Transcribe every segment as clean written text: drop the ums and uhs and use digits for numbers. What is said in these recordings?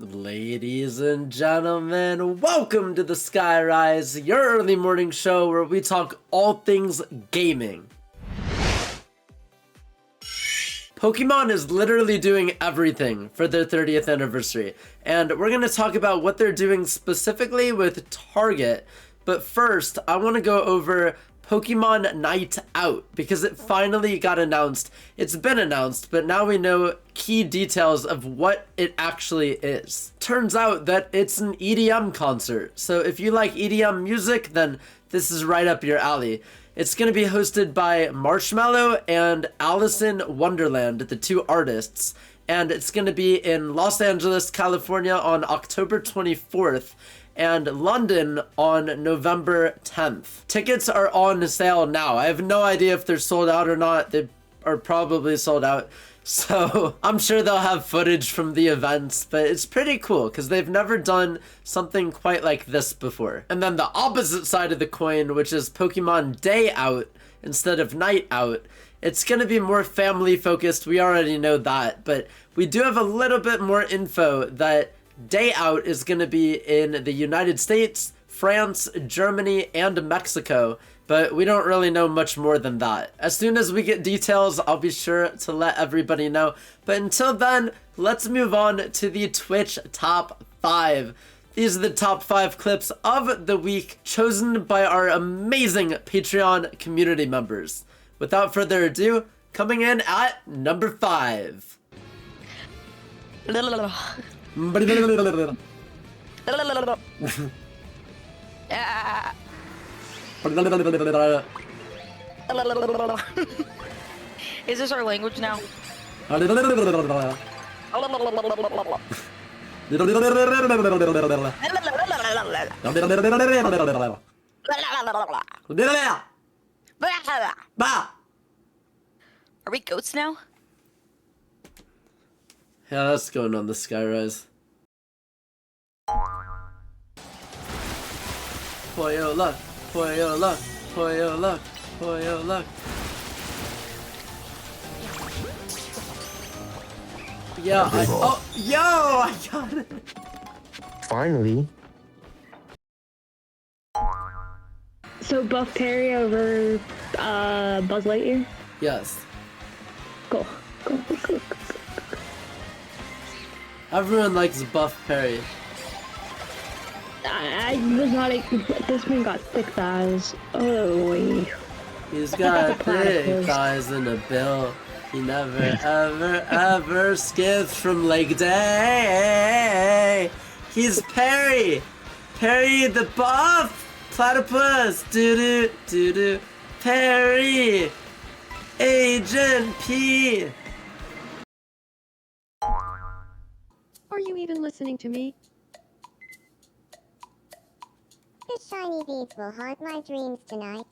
Ladies and gentlemen, welcome to the Skyrise, your early morning show where we talk all things gaming. Pokemon is literally doing everything for their 30th anniversary, and we're going to talk about what they're doing specifically with Target. But first, I want to go over Pokemon Night Out, because it finally got announced. It's been announced, but now we know key details of what it actually is. Turns out that it's an EDM concert, so if you like EDM music, then this is right up your alley. It's going to be hosted by Marshmello and Alice in Wonderland, the two artists, and it's going to be in Los Angeles, California on October 24th. And London on November 10th. Tickets are on sale now. I have no idea if they're sold out or not. They are probably sold out. So I'm sure they'll have footage from the events, but it's pretty cool because they've never done something quite like this before. And then the opposite side of the coin, which is Pokemon Day Out instead of Night Out, it's going to be more family focused. We already know that, but we do have a little bit more info that Day Out is going to be in the United States, France, Germany, and Mexico, but we don't really know much more than that. As soon as we get details, I'll be sure to let everybody know. But until then, let's move on to the Twitch top 5. These are the top 5 clips of the week chosen by our amazing Patreon community members. Without further ado, coming in at number 5. Is this our language now? Are we goats now? Yeah, that's going on the Skyrise. For your luck, for your luck, for your luck, for your luck. Yeah, I got it. Finally. So buff Perry over Buzz Lightyear? Yes. Go. Everyone likes Buff Perry. I was not this man got thick thighs. Oh wait. He's got big thighs and a bill. He never ever skips from leg day. He's Perry. Perry the buff platypus. Doo doo. Perry. Agent P. Are you even listening to me? The shiny beads will haunt my dreams tonight.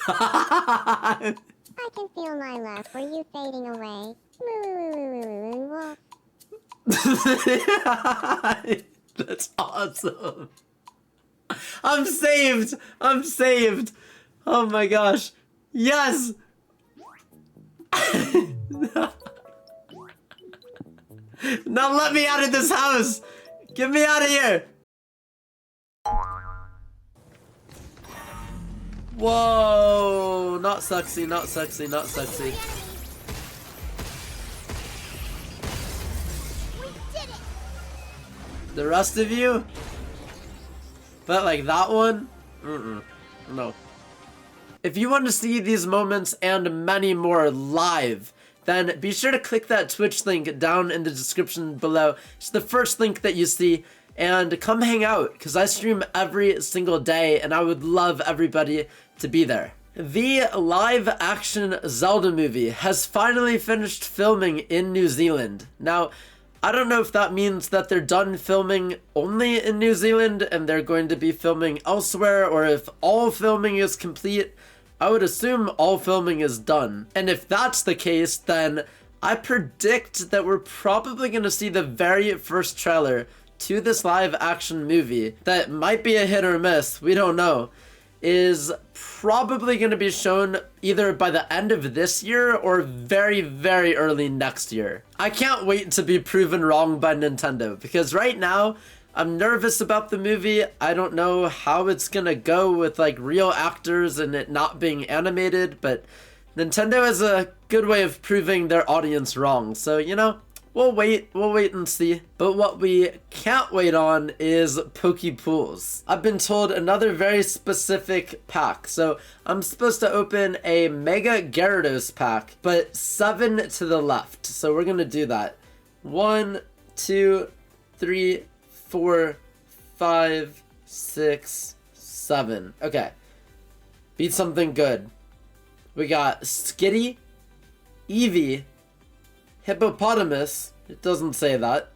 I can feel my love for you fading away. That's awesome. I'm saved. Oh my gosh. Yes. Now let me out of this house. Get me out of here. Whoa, not sexy. The rest of you? But like that one? No. If you want to see these moments and many more live, then be sure to click that Twitch link down in the description below. It's the first link that you see. And come hang out, because I stream every single day, and I would love everybody to be there. The live-action Zelda movie has finally finished filming in New Zealand. Now, I don't know if that means that they're done filming only in New Zealand, and they're going to be filming elsewhere, or if all filming is complete. I would assume all filming is done. And if that's the case, then I predict that we're probably going to see the very first trailer to this live action movie that might be a hit or miss, we don't know. is probably going to be shown either by the end of this year or very, very early next year. I can't wait to be proven wrong by Nintendo, because right now I'm nervous about the movie. I don't know how it's going to go with like real actors and it not being animated, but Nintendo has a good way of proving their audience wrong. So, you know, we'll wait and see. But what we can't wait on is Pokepools. I've been told another very specific pack. So I'm supposed to open a Mega Gyarados pack, but 7 to the left. So we're gonna do that. 1, 2, 3, 4, 5, 6, 7. Okay. Beat something good. We got Skitty, Eevee, Hippopotamus, it doesn't say that,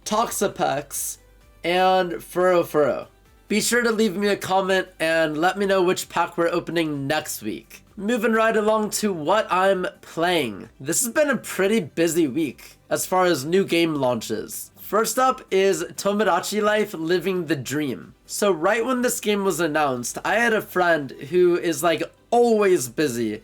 Toxapex, and Furofuro. Be sure to leave me a comment and let me know which pack we're opening next week. Moving right along to what I'm playing. This has been a pretty busy week as far as new game launches. First up is Tomodachi Life Living the Dream. So right when this game was announced, I had a friend who is like always busy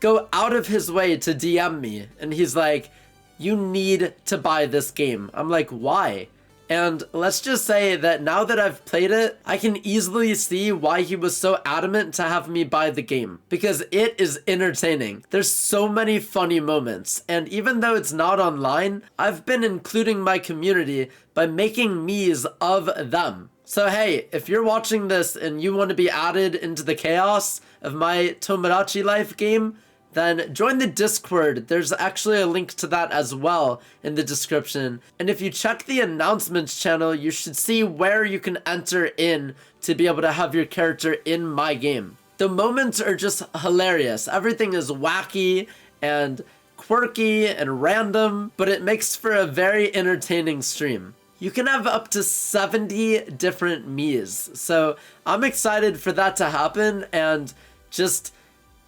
go out of his way to DM me, and he's like, you need to buy this game. I'm like, why? And let's just say that now that I've played it, I can easily see why he was so adamant to have me buy the game, because it is entertaining. There's so many funny moments, and even though it's not online, I've been including my community by making me's of them. So hey, if you're watching this and you want to be added into the chaos of my Tomodachi Life game, then join the Discord. There's actually a link to that as well in the description. And if you check the announcements channel, you should see where you can enter in to be able to have your character in my game. The moments are just hilarious. Everything is wacky and quirky and random, but it makes for a very entertaining stream. You can have up to 70 different Miis, so I'm excited for that to happen, and just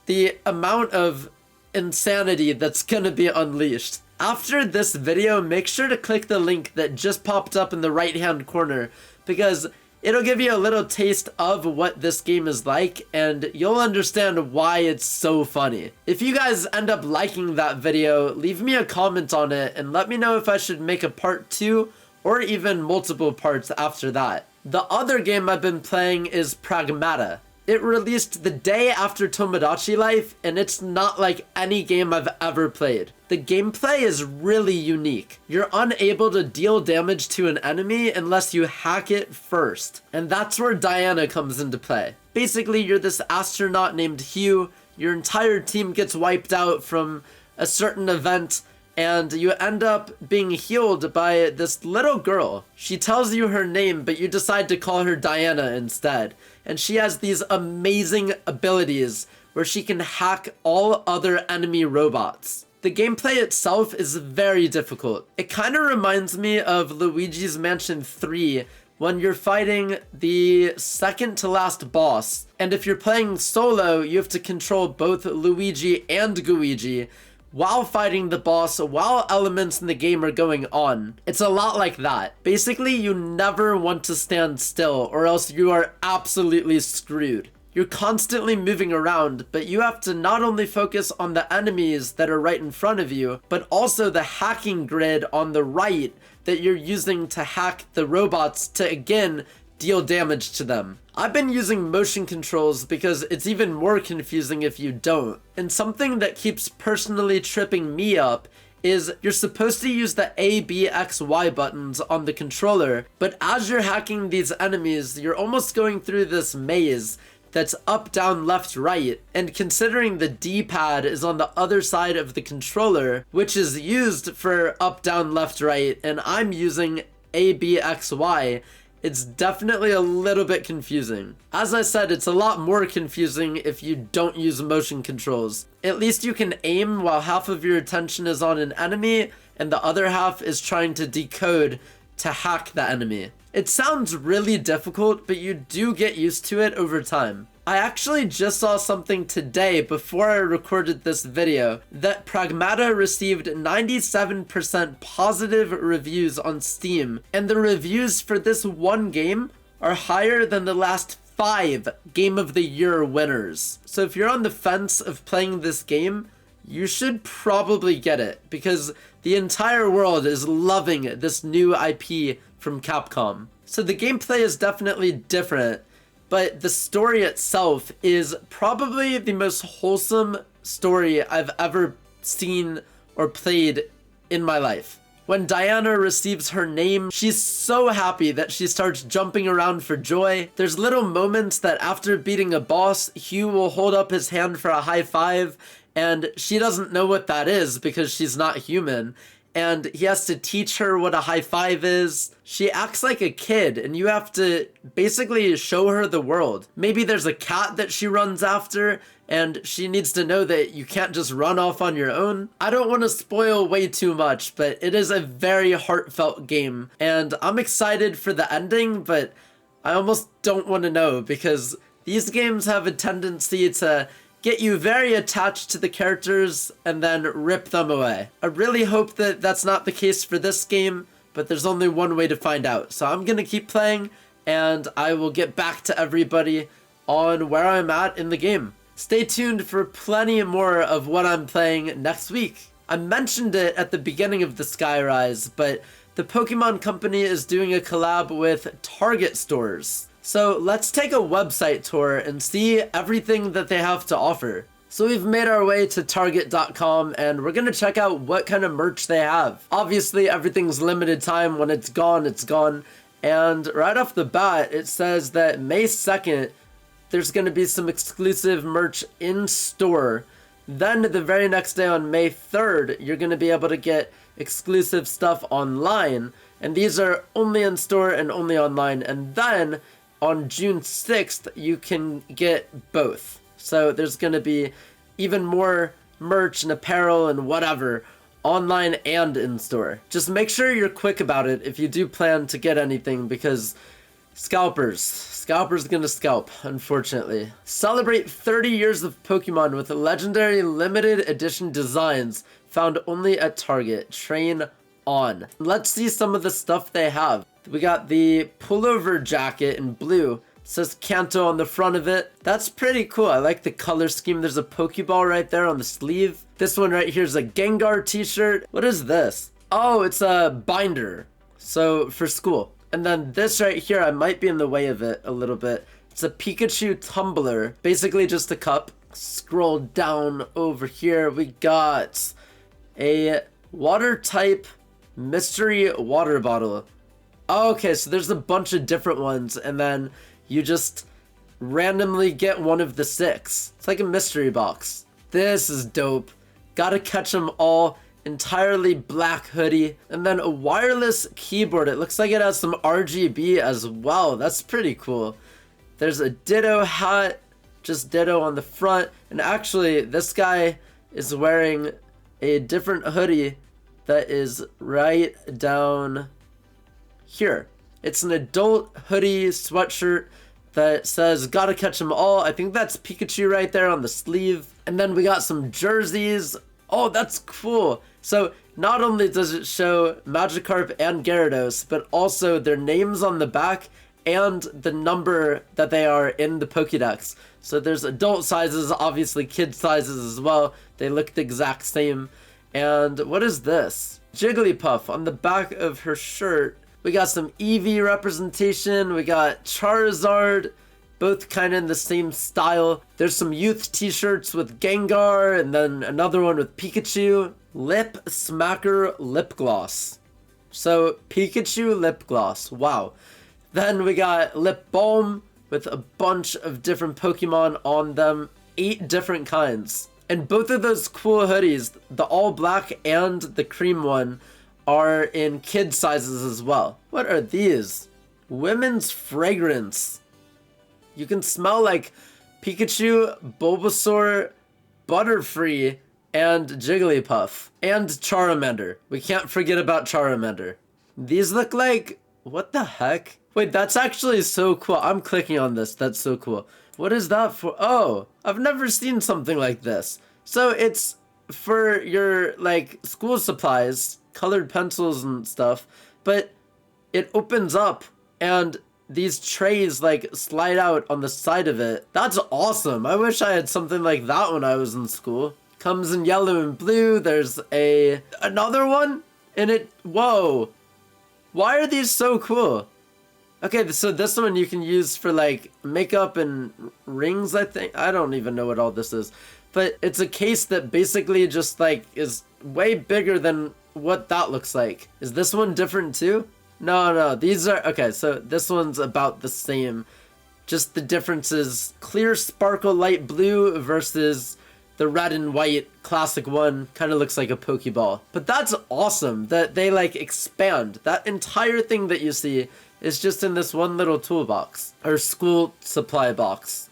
the amount of insanity that's gonna be unleashed. After this video, make sure to click the link that just popped up in the right hand corner, because it'll give you a little taste of what this game is like, and you'll understand why it's so funny. If you guys end up liking that video, leave me a comment on it and let me know if I should make a part 2 or even multiple parts after that. The other game I've been playing is Pragmata. It released the day after Tomodachi Life, and it's not like any game I've ever played. The gameplay is really unique. You're unable to deal damage to an enemy unless you hack it first. And that's where Diana comes into play. Basically, you're this astronaut named Hugh. Your entire team gets wiped out from a certain event, and you end up being healed by this little girl. She tells you her name, but you decide to call her Diana instead. And she has these amazing abilities where she can hack all other enemy robots. The gameplay itself is very difficult. It kind of reminds me of Luigi's Mansion 3 when you're fighting the second to last boss. And if you're playing solo, you have to control both Luigi and Guigi while fighting the boss, while elements in the game are going on. It's a lot like that. Basically, you never want to stand still, or else you are absolutely screwed. You're constantly moving around, but you have to not only focus on the enemies that are right in front of you, but also the hacking grid on the right that you're using to hack the robots to, again, deal damage to them. I've been using motion controls because it's even more confusing if you don't. And something that keeps personally tripping me up is you're supposed to use the A, B, X, Y buttons on the controller, but as you're hacking these enemies, you're almost going through this maze that's up, down, left, right, and considering the D-pad is on the other side of the controller, which is used for up, down, left, right, and I'm using A, B, X, Y, it's definitely a little bit confusing. As I said, it's a lot more confusing if you don't use motion controls. At least you can aim while half of your attention is on an enemy and the other half is trying to decode to hack the enemy. It sounds really difficult, but you do get used to it over time. I actually just saw something today before I recorded this video that Pragmata received 97% positive reviews on Steam, and the reviews for this one game are higher than the last 5 Game of the Year winners. So if you're on the fence of playing this game, you should probably get it, because the entire world is loving this new IP from Capcom. So the gameplay is definitely different, but the story itself is probably the most wholesome story I've ever seen or played in my life. When Diana receives her name, she's so happy that she starts jumping around for joy. There's little moments that after beating a boss, Hugh will hold up his hand for a high five, and she doesn't know what that is because she's not human. And he has to teach her what a high five is. She acts like a kid, and you have to basically show her the world. Maybe there's a cat that she runs after, and she needs to know that you can't just run off on your own. I don't want to spoil way too much, but it is a very heartfelt game, and I'm excited for the ending, but I almost don't want to know, because these games have a tendency to get you very attached to the characters and then rip them away. I really hope that that's not the case for this game, but there's only one way to find out. So I'm gonna keep playing, and I will get back to everybody on where I'm at in the game. Stay tuned for plenty more of what I'm playing next week. I mentioned it at the beginning of the Skyrise, but the Pokemon Company is doing a collab with Target stores. So let's take a website tour and see everything that they have to offer. So we've made our way to Target.com, and we're gonna check out what kind of merch they have. Obviously everything's limited time. When it's gone, it's gone. And right off the bat, it says that May 2nd, there's gonna be some exclusive merch in store. Then the very next day on May 3rd, you're gonna be able to get exclusive stuff online. And these are only in store and only online. And then on June 6th, you can get both. So there's going to be even more merch and apparel and whatever online and in store. Just make sure you're quick about it if you do plan to get anything, because scalpers gonna scalp, unfortunately. Celebrate 30 years of Pokemon with legendary limited edition designs found only at Target. Train on. Let's see some of the stuff they have. We got the pullover jacket in blue. It says Kanto on the front of it. That's pretty cool. I like the color scheme. There's a Pokeball right there on the sleeve. This one right here is a Gengar t-shirt. What is this? Oh, it's a binder. So for school. And then this right here, I might be in the way of it a little bit. It's a Pikachu tumbler. Basically just a cup. Scroll down over here. We got a water type mystery water bottle. Oh, okay, so there's a bunch of different ones, and then you just randomly get one of the 6. It's like a mystery box. This is dope. Gotta catch them all. Entirely black hoodie, and then a wireless keyboard. It looks like it has some RGB as well. That's pretty cool. There's a Ditto hat, just Ditto on the front, and actually this guy is wearing a different hoodie that is right down here. It's an adult hoodie sweatshirt that says gotta catch them all. I think that's Pikachu right there on the sleeve. And then we got some jerseys. Oh, that's cool. So not only does it show Magikarp and Gyarados, but also their names on the back and the number that they are in the Pokédex. So there's adult sizes, obviously kid sizes as well. They look the exact same. And what is this? Jigglypuff on the back of her shirt. We got some Eevee representation. We got Charizard, both kind of in the same style. There's some youth t-shirts with Gengar, and then another one with Pikachu. Lip Smacker lip gloss. So Pikachu lip gloss, wow. Then we got lip balm with a bunch of different Pokemon on them, 8 different kinds. And both of those cool hoodies, the all black and the cream one, are in kid sizes as well. What are these? Women's fragrance. You can smell like Pikachu, Bulbasaur, Butterfree, and Jigglypuff. And Charmander. We can't forget about Charmander. These look like... what the heck? Wait, that's actually so cool. I'm clicking on this. That's so cool. What is that for? Oh, I've never seen something like this. So it's for your, like, school supplies, colored pencils and stuff, but it opens up and these trays like slide out on the side of it. That's awesome. I wish I had something like that when I was in school. Comes in yellow and blue. There's another one and it, whoa. Why are these so cool? Okay, so this one you can use for like makeup and rings, I think. I don't even know what all this is. But it's a case that basically just like is way bigger than what that looks like. Is this one different too? No, these are, okay, so this one's about the same. Just the difference is clear sparkle light blue versus the red and white classic one. Kind of looks like a Pokeball. But that's awesome that they like expand. That entire thing that you see is just in this one little toolbox or school supply box.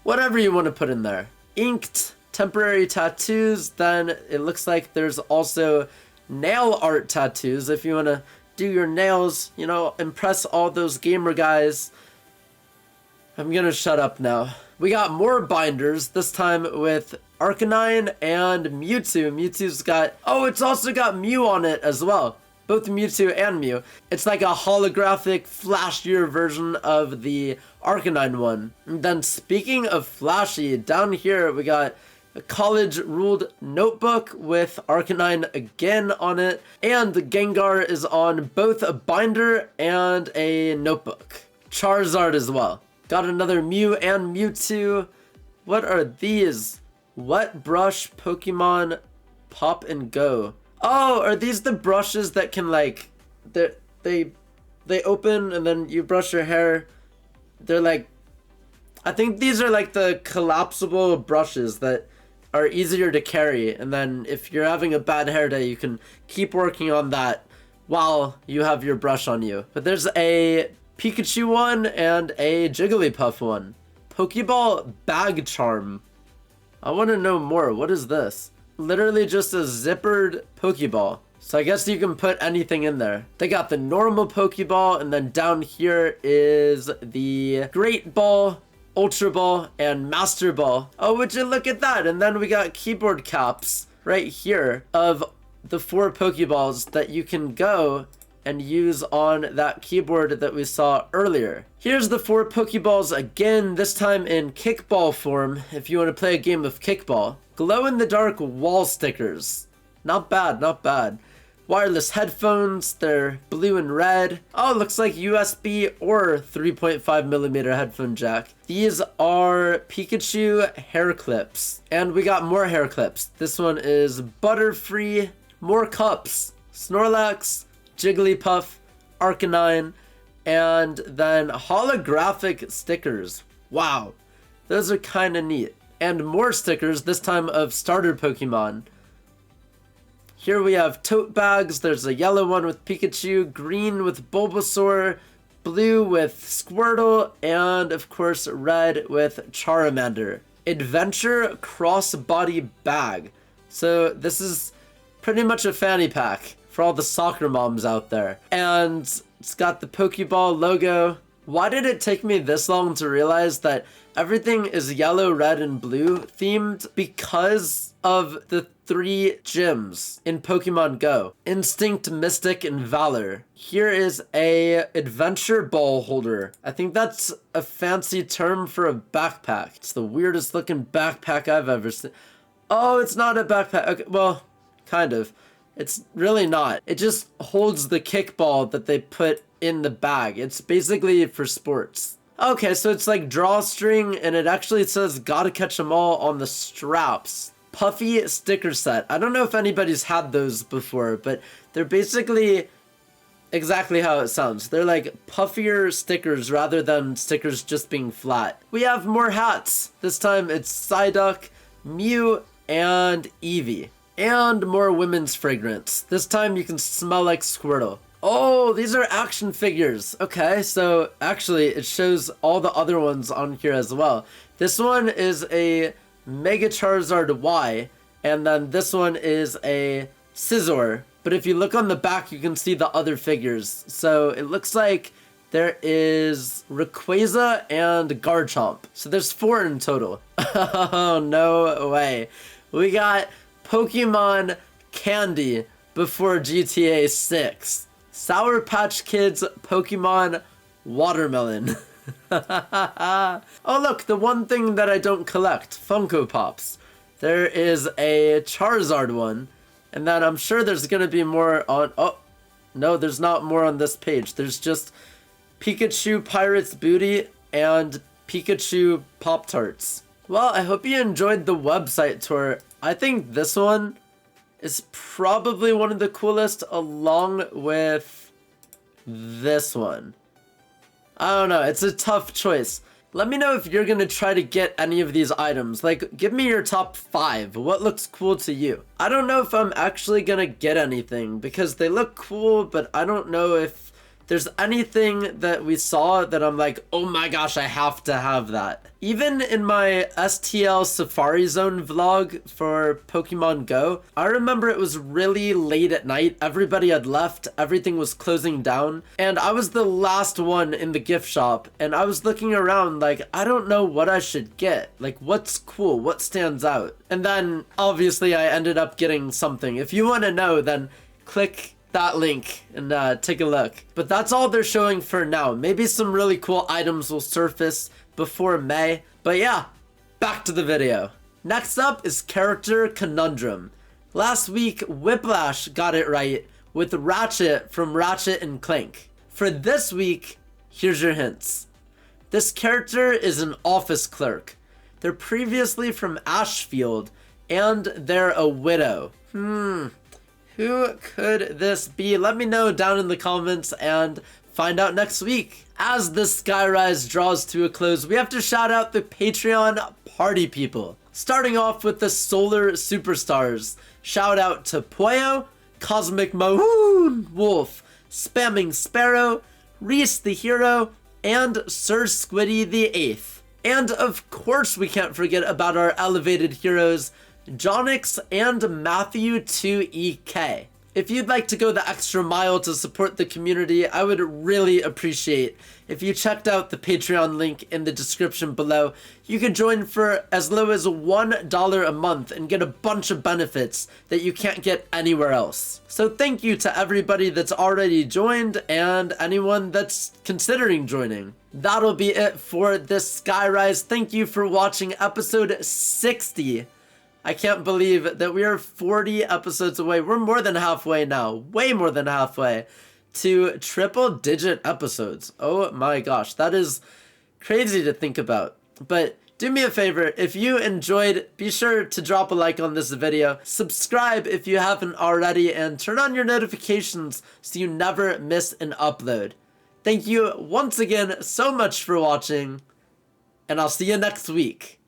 Whatever you want to put in there. Inked temporary tattoos. Then it looks like there's also nail art tattoos if you want to do your nails, you know, impress all those gamer guys. I'm gonna shut up now. We got more binders, this time with Arcanine and Mewtwo. Mewtwo's got, oh, it's also got Mew on it as well. Both Mewtwo and Mew. It's like a holographic, flashier version of the Arcanine one. And then speaking of flashy, down here we got a college-ruled notebook with Arcanine again on it. And the Gengar is on both a binder and a notebook. Charizard as well. Got another Mew and Mewtwo. What are these? Wet brush Pokemon Pop and Go. Oh, are these the brushes that can like, they open and then you brush your hair? They're like, I think these are like the collapsible brushes that are easier to carry, and then if you're having a bad hair day, you can keep working on that while you have your brush on you. But there's a Pikachu one and a Jigglypuff one. Pokeball Bag Charm. I want to know more. What is this? Literally just a zippered Pokeball. So I guess you can put anything in there. They got the normal Pokeball, and then down here is the Great Ball, Ultra Ball, and Master Ball. Oh, would you look at that? And then we got keyboard caps right here of the 4 Pokeballs that you can go and use on that keyboard that we saw earlier. Here's the 4 Pokeballs again, this time in kickball form, if you want to play a game of kickball. Glow-in-the-dark wall stickers. Not bad, not bad. Wireless headphones, they're blue and red. Oh, looks like USB or 3.5mm headphone jack. These are Pikachu hair clips. And we got more hair clips. This one is Butterfree, more cups, Snorlax, Jigglypuff, Arcanine, and then holographic stickers. Wow, those are kind of neat. And more stickers, this time of starter Pokemon. Here we have tote bags. There's a yellow one with Pikachu, green with Bulbasaur, blue with Squirtle, and of course red with Charmander. Adventure crossbody bag. So this is pretty much a fanny pack for all the soccer moms out there. And it's got the Pokeball logo. Why did it take me this long to realize that everything is yellow, red, and blue themed? Because of the 3 gyms in Pokemon Go. Instinct, Mystic, and Valor. Here is a adventure ball holder. I think that's a fancy term for a backpack. It's the weirdest looking backpack I've ever seen. Oh, it's not a backpack. Okay, well, kind of. It's really not. It just holds the kickball that they put in the bag. It's basically for sports. Okay, so it's like drawstring, and it actually says gotta catch 'em all on the straps. Puffy sticker set. I don't know if anybody's had those before, but they're basically exactly how it sounds. They're like puffier stickers rather than stickers just being flat. We have more hats. This time it's Psyduck, Mew, and Eevee. And more women's fragrance. This time you can smell like Squirtle. Oh, these are action figures. Okay, so actually it shows all the other ones on here as well. This one is a Mega Charizard Y, and then this one is a Scizor. But if you look on the back, you can see the other figures. So it looks like there is Rayquaza and Garchomp. So there's 4 in total. Oh, no way. We got Pokemon Candy before GTA 6. Sour Patch Kids Pokemon Watermelon. Oh look, the one thing that I don't collect, Funko Pops. There is a Charizard one, and then I'm sure there's gonna be more on, oh, no, there's not more on this page. There's just Pikachu Pirate's Booty and Pikachu Pop-Tarts. Well, I hope you enjoyed the website tour. I think this one is probably one of the coolest, along with this one. I don't know, it's a tough choice. Let me know if you're gonna try to get any of these items. Like, give me your top 5. What looks cool to you? I don't know if I'm actually gonna get anything because they look cool, but I don't know if there's anything that we saw that I'm like, oh my gosh, I have to have that. Even in my STL Safari Zone vlog for Pokemon Go, I remember it was really late at night, everybody had left, everything was closing down, and I was the last one in the gift shop, and I was looking around like, I don't know what I should get. Like, what's cool? What stands out? And then, obviously, I ended up getting something. If you want to know, then click that link and take a look. But that's all they're showing for now. Maybe some really cool items will surface before May. But yeah, back to the video. Next up is Character Conundrum. Last week, Whiplash got it right with Ratchet from Ratchet and Clank. For this week, here's your hints. This character is an office clerk. They're previously from Ashfield, and they're a widow. Who could this be? Let me know down in the comments and find out next week. As the Skyrise draws to a close, we have to shout out the Patreon party people. Starting off with the Solar Superstars. Shout out to Poyo, Cosmic Mahoon Wolf, Spamming Sparrow, Reese the Hero, and Sir Squiddy the 8th. And of course we can't forget about our elevated heroes, Jonix and Matthew 2EK. If you'd like to go the extra mile to support the community, I would really appreciate if you checked out the Patreon link in the description below. You can join for as low as $1 a month and get a bunch of benefits that you can't get anywhere else. So thank you to everybody that's already joined and anyone that's considering joining. That'll be it for this Skyrise. Thank you for watching episode 60. I can't believe that we are 40 episodes away. We're more than halfway now, way more than halfway, to triple-digit episodes. Oh my gosh, that is crazy to think about. But do me a favor, if you enjoyed, be sure to drop a like on this video, subscribe if you haven't already, and turn on your notifications so you never miss an upload. Thank you once again so much for watching, and I'll see you next week.